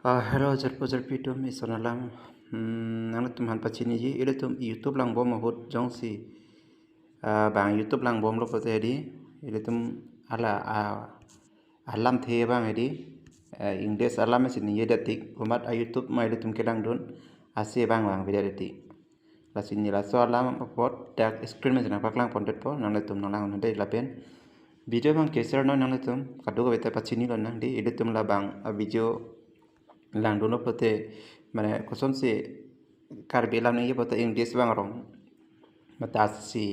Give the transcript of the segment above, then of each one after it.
Hello, Jarpi tum isonalam. Nang tum han pachini ji ile tum YouTube lang bom hot jong si bang YouTube lang bom lo pote di ile tum ala alam the bang edi English alam mesin ye detik umat YouTube ma ile tum kelang don ase bang video detik la sini la so alam pot dak screen mesin paklang pondet po nang le tum nang lang de la pen video bang keser no nang le tum kadu ko beta pachini lo nang di ile tum la bang video lang dono pote mane kosom si karbi lam ni pote English bang rong mata si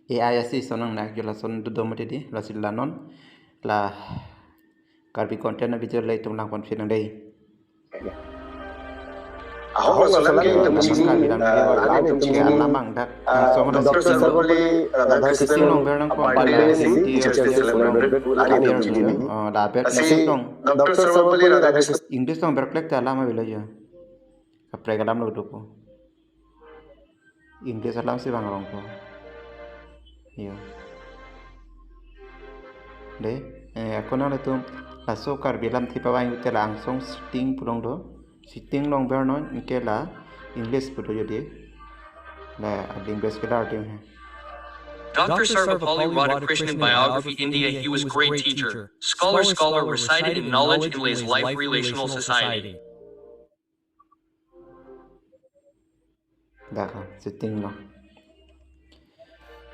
AI si sonang nak jula son du domate di la silanon la karbi content na video lai tum lang kon fin dei Ako salam ke tum sini ane tum sini lamang dak so mo Dr. Sarvali Kristen long bernang ko pala si teacher ane tum sini la ber long Dr. Sarvali Radhakrishnan English long berklek ta lama bilaja kapre galam lo duko English alam si bang rong ko yo de ako na le tum laso karbi lam thi pawai te langsung sitting pulong do sitting long bernon ke la English puto jadi la English ke dar tim Dr. Sarvapalli Radhakrishnan biography India. He was great teacher. Scholar recited in knowledge inlays life relational society. Daka sitting long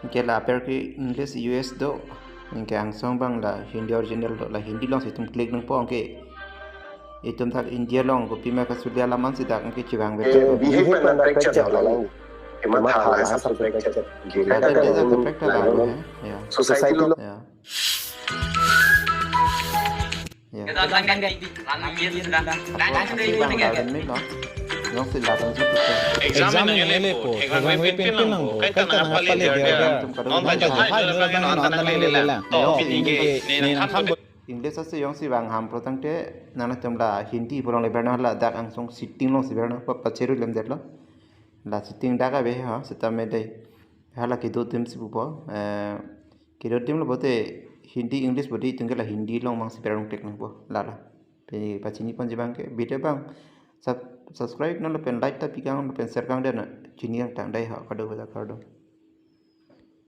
ke la per ki English US do ke ang song bang la Hindi original do la Hindi long situm klik nang po ke itum thak India long ko pima ka sudia laman sidak ke chiwang beto behave and practice lang emat hala asal practice gila ya society lo ya Yung sila kan situ examen ngele po exam pin lang po kahit na napali dia non ta jahai lagi non ta nang lela to pinige ne kan English ase yung si bang ham protang te nana temla Hindi purong lebar na la dak ang song sitting long si berna pa pacheru lem detlo la sitting daga be ha sita me dei hala ki do tim si bupo ki do tim lo bote Hindi English bodi tungela Hindi long mang si berong tek nang po la pe pachini pon jibang ke bite bang subscribe no pen like ta pikang no pen share kang den chini yang tang dai ha kado